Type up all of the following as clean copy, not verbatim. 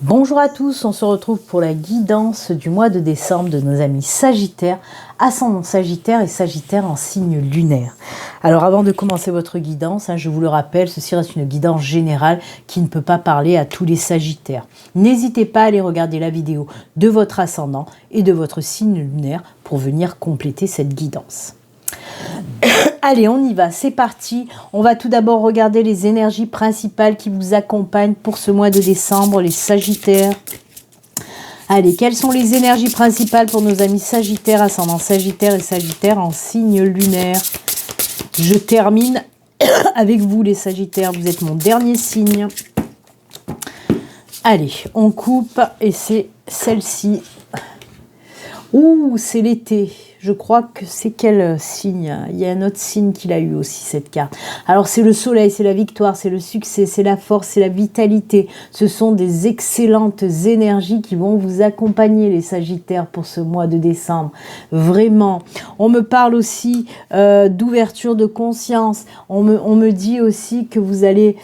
Bonjour à tous, on se retrouve pour la guidance du mois de décembre de nos amis Sagittaires, ascendant Sagittaire et Sagittaire en signe lunaire. Alors avant de commencer votre guidance, je vous le rappelle, ceci reste une guidance générale qui ne peut pas parler à tous les Sagittaires. N'hésitez pas à aller regarder la vidéo de votre ascendant et de votre signe lunaire pour venir compléter cette guidance. Allez, on y va, c'est parti. On va tout d'abord regarder les énergies principales qui vous accompagnent pour ce mois de décembre, les Sagittaires. Allez, quelles sont les énergies principales pour nos amis Sagittaires, ascendant Sagittaire et Sagittaire en signe lunaire? Je termine avec vous les Sagittaires, vous êtes mon dernier signe. Allez, on coupe et c'est celle-ci. Ouh, c'est l'été. Je crois que c'est quel signe? Il y a un autre signe qu'il a eu aussi, cette carte. Alors, c'est le soleil, c'est la victoire, c'est le succès, c'est la force, c'est la vitalité. Ce sont des excellentes énergies qui vont vous accompagner, les Sagittaires, pour ce mois de décembre. Vraiment. On me parle aussi d'ouverture de conscience. On me dit aussi que vous allez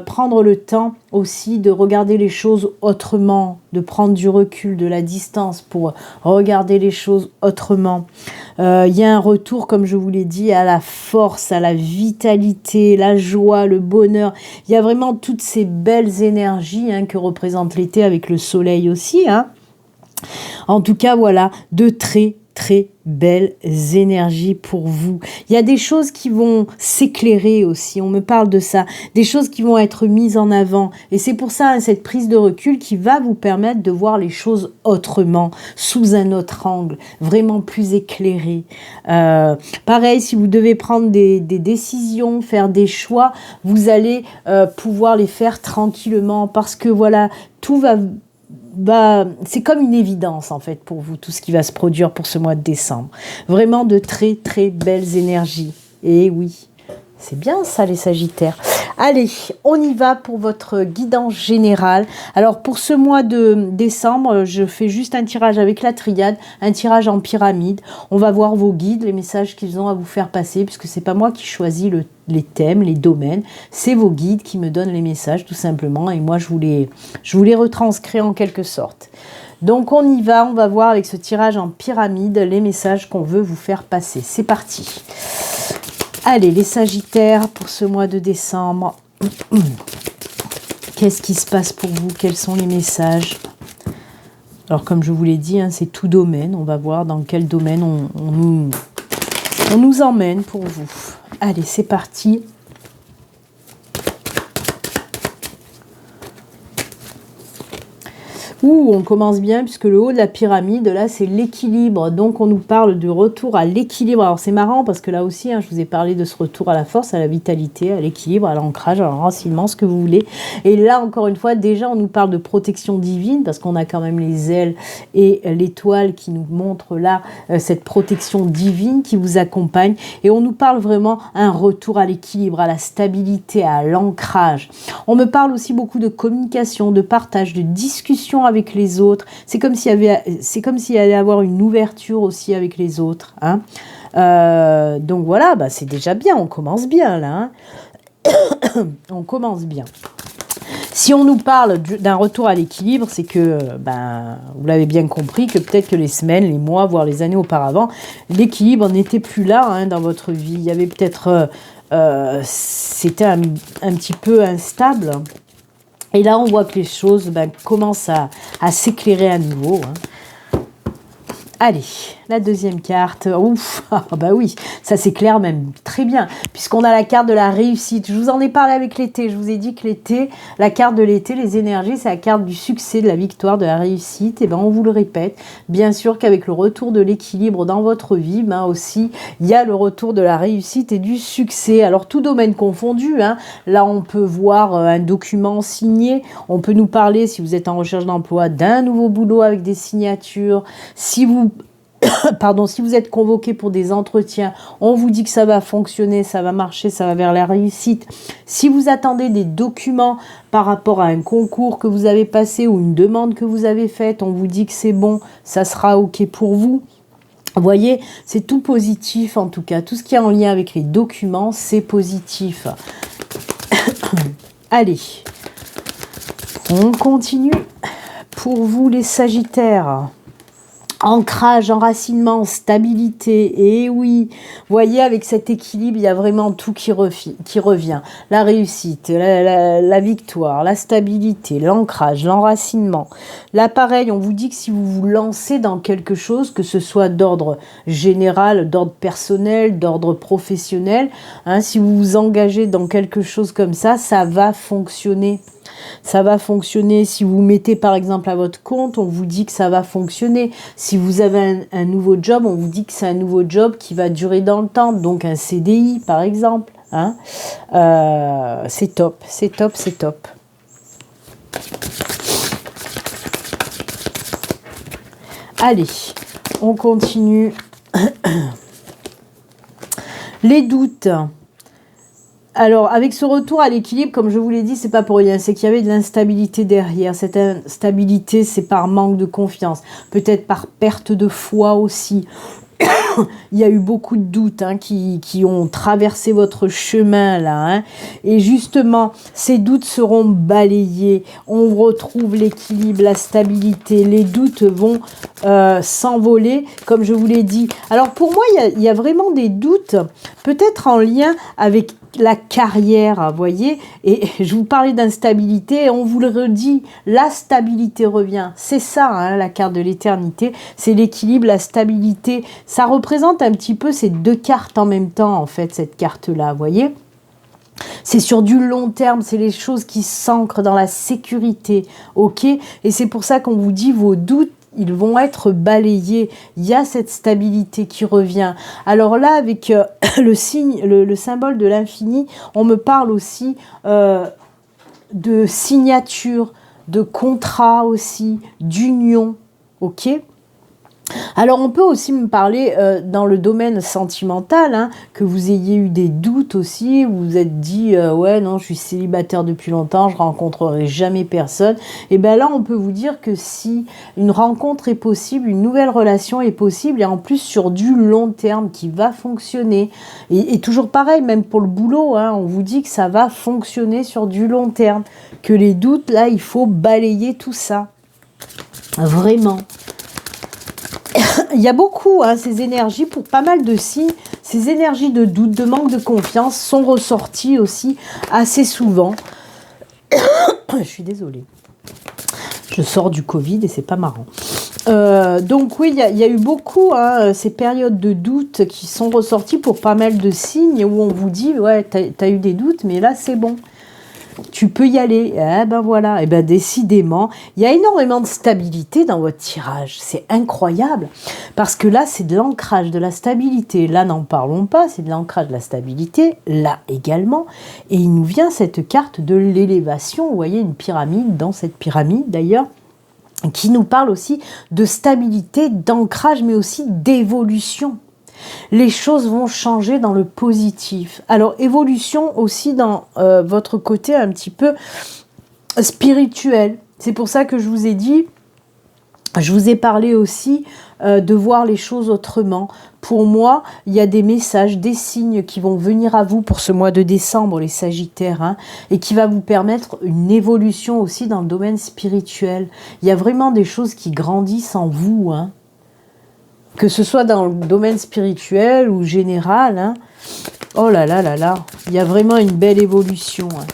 prendre le temps aussi de regarder les choses autrement, de prendre du recul, de la distance pour regarder les choses autrement. Il y a un retour, comme je vous l'ai dit, à la force, à la vitalité, la joie, le bonheur. Il y a vraiment toutes ces belles énergies que représente l'été avec le soleil aussi. En tout cas, voilà, de très belles énergies pour vous. Il y a des choses qui vont s'éclairer aussi, on me parle de ça, des choses qui vont être mises en avant, et c'est pour ça cette prise de recul qui va vous permettre de voir les choses autrement, sous un autre angle, vraiment plus éclairé. Pareil, si vous devez prendre des décisions, faire des choix, vous allez pouvoir les faire tranquillement, parce que voilà, tout va... c'est comme une évidence en fait pour vous, tout ce qui va se produire pour ce mois de décembre. Vraiment de très belles énergies. Et oui, c'est bien ça les Sagittaires. Allez, on y va pour votre guidance générale. Alors pour ce mois de décembre, je fais juste un tirage avec la triade, un tirage en pyramide. On va voir vos guides, les messages qu'ils ont à vous faire passer, puisque c'est pas moi qui choisis les thèmes, les domaines, c'est vos guides qui me donnent les messages tout simplement, et moi je vous les retranscris en quelque sorte. Donc on y va, on va voir avec ce tirage en pyramide les messages qu'on veut vous faire passer. C'est parti. Allez les Sagittaires pour ce mois de décembre, qu'est-ce qui se passe pour vous? Quels sont les messages? Alors comme je vous l'ai dit, c'est tout domaine, on va voir dans quel domaine on nous emmène pour vous. Allez, c'est parti. Ouh, on commence bien puisque le haut de la pyramide, là, c'est l'équilibre. Donc, on nous parle de retour à l'équilibre. Alors, c'est marrant parce que là aussi, je vous ai parlé de ce retour à la force, à la vitalité, à l'équilibre, à l'ancrage, à l'enracinement, ce que vous voulez. Et là, encore une fois, déjà, on nous parle de protection divine parce qu'on a quand même les ailes et l'étoile qui nous montre là cette protection divine qui vous accompagne. Et on nous parle vraiment un retour à l'équilibre, à la stabilité, à l'ancrage. On me parle aussi beaucoup de communication, de partage, de discussion avec les autres. C'est comme s'il y allait avoir une ouverture aussi avec les autres. Donc voilà, c'est déjà bien, on commence bien là. On commence bien. Si on nous parle d'un retour à l'équilibre, c'est que, vous l'avez bien compris, que peut-être que les semaines, les mois, voire les années auparavant, l'équilibre n'était plus là dans votre vie. Il y avait peut-être... c'était un petit peu instable. Et là, on voit que les choses commencent à s'éclairer à nouveau. Allez, la deuxième carte. Ouf, oui, ça s'éclaire même très bien. Puisqu'on a la carte de la réussite. Je vous en ai parlé avec l'été. Je vous ai dit que l'été, la carte de l'été, les énergies, c'est la carte du succès, de la victoire, de la réussite. Et on vous le répète. Bien sûr qu'avec le retour de l'équilibre dans votre vie, aussi, il y a le retour de la réussite et du succès. Alors, tout domaine confondu. Là, on peut voir un document signé. On peut nous parler, si vous êtes en recherche d'emploi, d'un nouveau boulot avec des signatures. Si vous êtes convoqué pour des entretiens, on vous dit que ça va fonctionner, ça va marcher, ça va vers la réussite. Si vous attendez des documents par rapport à un concours que vous avez passé ou une demande que vous avez faite, on vous dit que c'est bon, ça sera OK pour vous. Vous voyez, c'est tout positif en tout cas. Tout ce qui est en lien avec les documents, c'est positif. Allez, on continue. pour vous les Sagittaires, ancrage, enracinement, stabilité, et oui, voyez, avec cet équilibre, il y a vraiment tout qui revient. La réussite, la victoire, la stabilité, l'ancrage, l'enracinement. Là, pareil, on vous dit que si vous vous lancez dans quelque chose, que ce soit d'ordre général, d'ordre personnel, d'ordre professionnel, hein, si vous vous engagez dans quelque chose comme ça va fonctionner. Ça va fonctionner. Si vous mettez par exemple à votre compte, on vous dit que ça va fonctionner. Si vous avez un nouveau job, on vous dit que c'est un nouveau job qui va durer dans le temps, donc un CDI par exemple. Hein. C'est top, c'est top, c'est top. Allez, on continue. Les doutes. Alors, avec ce retour à l'équilibre, comme je vous l'ai dit, c'est pas pour rien, c'est qu'il y avait de l'instabilité derrière. Cette instabilité, c'est par manque de confiance, peut-être par perte de foi aussi. Il y a eu beaucoup de doutes qui ont traversé votre chemin là. Hein. Et justement, ces doutes seront balayés. On retrouve l'équilibre, la stabilité. Les doutes vont s'envoler, comme je vous l'ai dit. Alors pour moi, il y a vraiment des doutes, peut-être en lien avec la carrière, vous voyez, et je vous parlais d'instabilité, et on vous le redit, la stabilité revient, c'est ça, hein, la carte de l'éternité, c'est l'équilibre, la stabilité, ça représente un petit peu ces deux cartes en même temps, en fait, cette carte-là, vous voyez. C'est sur du long terme, c'est les choses qui s'ancrent dans la sécurité, ok, et c'est pour ça qu'on vous dit vos doutes, ils vont être balayés. Il y a cette stabilité qui revient. Alors là, avec le signe, le symbole de l'infini, on me parle aussi de signature, de contrat aussi, d'union. Ok ? Alors on peut aussi me parler dans le domaine sentimental, hein, que vous ayez eu des doutes aussi, vous vous êtes dit ouais non je suis célibataire depuis longtemps, je rencontrerai jamais personne. Et bien là on peut vous dire que si une rencontre est possible, une nouvelle relation est possible et en plus sur du long terme qui va fonctionner. Et toujours pareil, même pour le boulot, hein, on vous dit que ça va fonctionner sur du long terme, que les doutes là il faut balayer tout ça, vraiment. Il y a beaucoup, hein, ces énergies, pour pas mal de signes, ces énergies de doute, de manque de confiance sont ressorties aussi assez souvent. Je suis désolée. Je sors du Covid et c'est pas marrant. Donc oui, il y a eu beaucoup, hein, ces périodes de doute qui sont ressorties pour pas mal de signes où on vous dit, ouais, t'as eu des doutes, mais là c'est bon. Tu peux y aller. Eh ben voilà. Eh ben décidément, il y a énormément de stabilité dans votre tirage. C'est incroyable. Parce que là, c'est de l'ancrage, de la stabilité. Là, n'en parlons pas. C'est de l'ancrage, de la stabilité. Là également. Et il nous vient cette carte de l'élévation. Vous voyez une pyramide dans cette pyramide d'ailleurs, qui nous parle aussi de stabilité, d'ancrage, mais aussi d'évolution. Les choses vont changer dans le positif. Alors, évolution aussi dans votre côté un petit peu spirituel. C'est pour ça que je vous ai dit, je vous ai parlé aussi de voir les choses autrement. Pour moi, il y a des messages, des signes qui vont venir à vous pour ce mois de décembre, les Sagittaires, hein, et qui va vous permettre une évolution aussi dans le domaine spirituel. Il y a vraiment des choses qui grandissent en vous, hein. Que ce soit dans le domaine spirituel ou général, hein. Oh là là là là, il y a vraiment une belle évolution. Hein.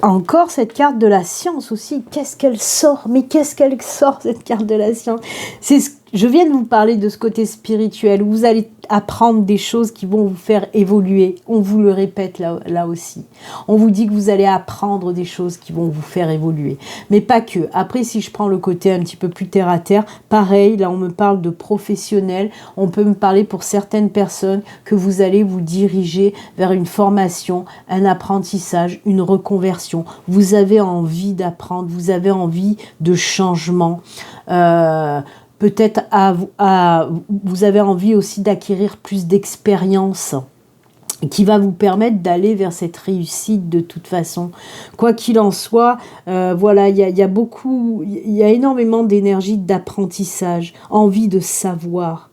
Encore cette carte de la science aussi, qu'est-ce qu'elle sort? Mais qu'est-ce qu'elle sort cette carte de la science? Je viens de vous parler de ce côté spirituel, où vous allez apprendre des choses qui vont vous faire évoluer. On vous le répète là aussi. On vous dit que vous allez apprendre des choses qui vont vous faire évoluer. Mais pas que. Après, si je prends le côté un petit peu plus terre à terre, pareil, là on me parle de professionnels. On peut me parler pour certaines personnes que vous allez vous diriger vers une formation, un apprentissage, une reconversion. Vous avez envie d'apprendre, vous avez envie de changement. Peut-être vous avez envie aussi d'acquérir plus d'expérience qui va vous permettre d'aller vers cette réussite de toute façon. Quoi qu'il en soit, voilà, il y a énormément d'énergie d'apprentissage, envie de savoir.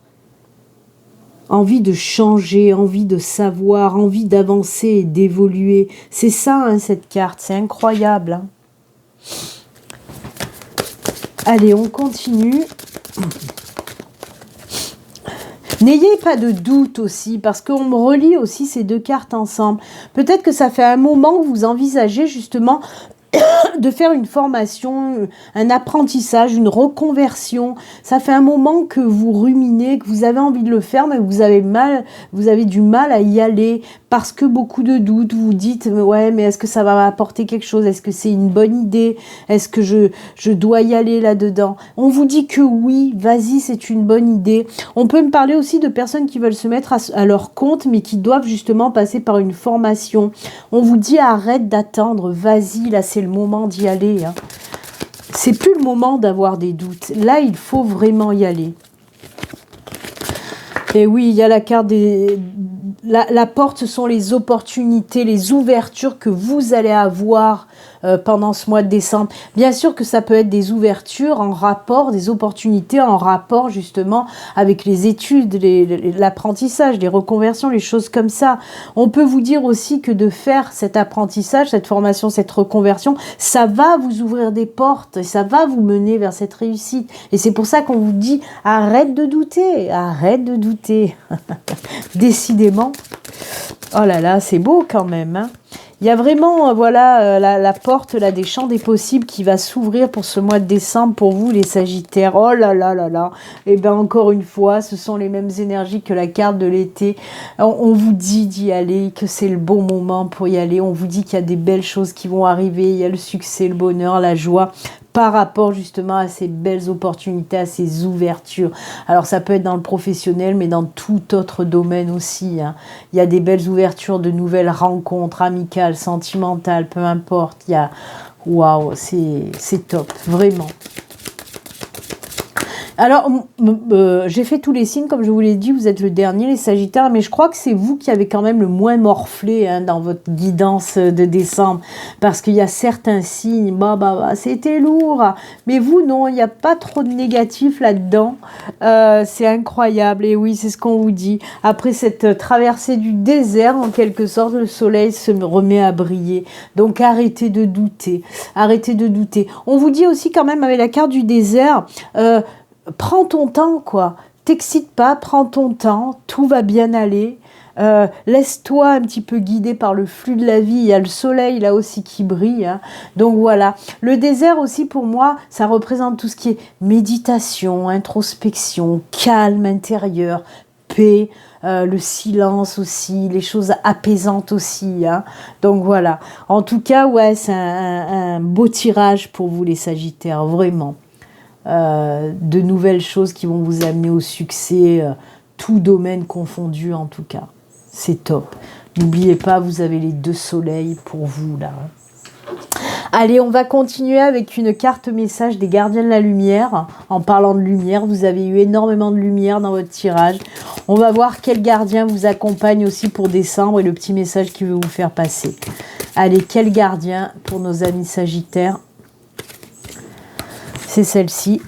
envie de changer, envie de savoir, envie d'avancer et d'évoluer. C'est ça, hein, cette carte, c'est incroyable. Hein. Allez, on continue. N'ayez pas de doute aussi, parce qu'on me relie aussi ces deux cartes ensemble. Peut-être que ça fait un moment que vous envisagez justement de faire une formation, un apprentissage, une reconversion. Ça fait un moment que vous ruminez, que vous avez envie de le faire, mais vous avez du mal à y aller parce que beaucoup de doutes. Vous dites, ouais, mais est-ce que ça va m'apporter quelque chose? Est-ce que c'est une bonne idée? Est-ce que je dois y aller là-dedans? On vous dit que oui, vas-y, c'est une bonne idée. On peut me parler aussi de personnes qui veulent se mettre à leur compte, mais qui doivent justement passer par une formation. On vous dit, arrête d'attendre, vas-y, là, c'est le moment d'y aller. Hein. C'est plus le moment d'avoir des doutes. Là, il faut vraiment y aller. Et oui, il y a la carte des... La porte, ce sont les opportunités, les ouvertures que vous allez avoir pendant ce mois de décembre. Bien sûr que ça peut être des ouvertures en rapport, des opportunités en rapport justement avec les études, l'apprentissage, les reconversions, les choses comme ça. On peut vous dire aussi que de faire cet apprentissage, cette formation, cette reconversion, ça va vous ouvrir des portes et ça va vous mener vers cette réussite. Et c'est pour ça qu'on vous dit, arrête de douter, arrête de douter. Décidément. Oh là là, c'est beau quand même. Hein. Il y a vraiment, voilà, la porte là, des champs des possibles qui va s'ouvrir pour ce mois de décembre pour vous, les Sagittaires. Oh là là là là. Et bien encore une fois, ce sont les mêmes énergies que la carte de l'été. On vous dit d'y aller, que c'est le bon moment pour y aller. On vous dit qu'il y a des belles choses qui vont arriver. Il y a le succès, le bonheur, la joie par rapport justement à ces belles opportunités, à ces ouvertures. Alors ça peut être dans le professionnel, mais dans tout autre domaine aussi. Hein. Il y a des belles ouvertures de nouvelles rencontres amicales, sentimentales, peu importe. Il y a... Waouh, c'est top, vraiment. Alors, j'ai fait tous les signes, comme je vous l'ai dit, vous êtes le dernier, les Sagittaires, mais je crois que c'est vous qui avez quand même le moins morflé hein, dans votre guidance de décembre, parce qu'il y a certains signes, c'était lourd, mais vous, non, il n'y a pas trop de négatif là-dedans, c'est incroyable, et oui, c'est ce qu'on vous dit. Après cette traversée du désert, en quelque sorte, le soleil se remet à briller, donc arrêtez de douter, arrêtez de douter. On vous dit aussi quand même, avec la carte du désert, prends ton temps, quoi. T'excite pas, prends ton temps, tout va bien aller. Laisse-toi un petit peu guider par le flux de la vie. Il y a le soleil là aussi qui brille. Hein. Donc voilà. Le désert aussi pour moi, ça représente tout ce qui est méditation, introspection, calme intérieur, paix. Le silence aussi, les choses apaisantes aussi. Hein. Donc voilà. En tout cas, ouais, c'est un beau tirage pour vous les Sagittaires, vraiment. De nouvelles choses qui vont vous amener au succès, tout domaine confondu en tout cas. C'est top. N'oubliez pas, vous avez les deux soleils pour vous là. Allez, on va continuer avec une carte message des gardiens de la lumière. En parlant de lumière, vous avez eu énormément de lumière dans votre tirage. On va voir quel gardien vous accompagne aussi pour décembre et le petit message qu'il veut vous faire passer. Allez, quel gardien pour nos amis Sagittaires? C'est celle-ci.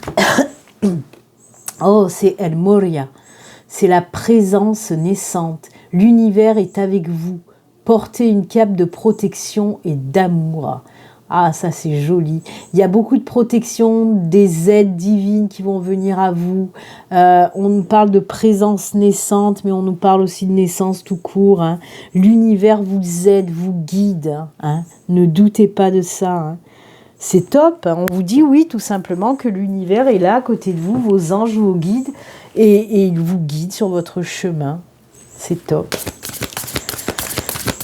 Oh, c'est El Moria. C'est la présence naissante. L'univers est avec vous. Portez une cape de protection et d'amour. Ah, ça c'est joli. Il y a beaucoup de protection, des aides divines qui vont venir à vous. On nous parle de présence naissante, mais on nous parle aussi de naissance tout court. Hein. L'univers vous aide, vous guide. Hein. Ne doutez pas de ça. Hein. C'est top, on vous dit oui, tout simplement que l'univers est là à côté de vous, vos anges vous guident et ils vous guident sur votre chemin. C'est top.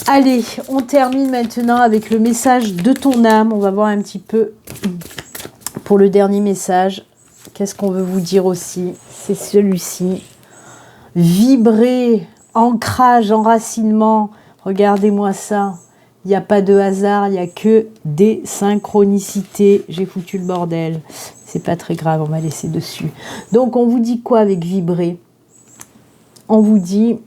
Allez, on termine maintenant avec le message de ton âme. On va voir un petit peu pour le dernier message. Qu'est-ce qu'on veut vous dire aussi? C'est celui-ci. Vibrer, ancrage, enracinement. Regardez-moi ça. Il n'y a pas de hasard, il n'y a que des synchronicités. J'ai foutu le bordel. C'est pas très grave, on va laisser dessus. Donc, on vous dit quoi avec vibrer? On vous dit.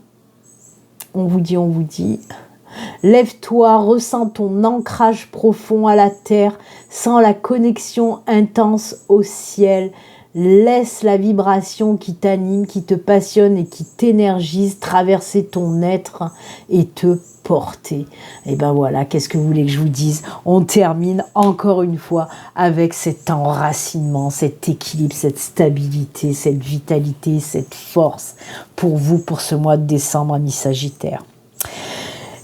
Lève-toi, ressens ton ancrage profond à la terre, sens la connexion intense au ciel. Laisse la vibration qui t'anime, qui te passionne et qui t'énergise traverser ton être et te porter. Et ben voilà, qu'est-ce que vous voulez que je vous dise? On termine encore une fois avec cet enracinement, cet équilibre, cette stabilité, cette vitalité, cette force pour vous, pour ce mois de décembre, amis Sagittaires.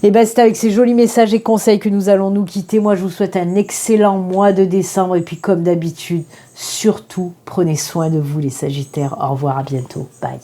Et bien c'est avec ces jolis messages et conseils que nous allons nous quitter. Moi je vous souhaite un excellent mois de décembre et puis comme d'habitude, surtout prenez soin de vous les Sagittaires. Au revoir, à bientôt. Bye.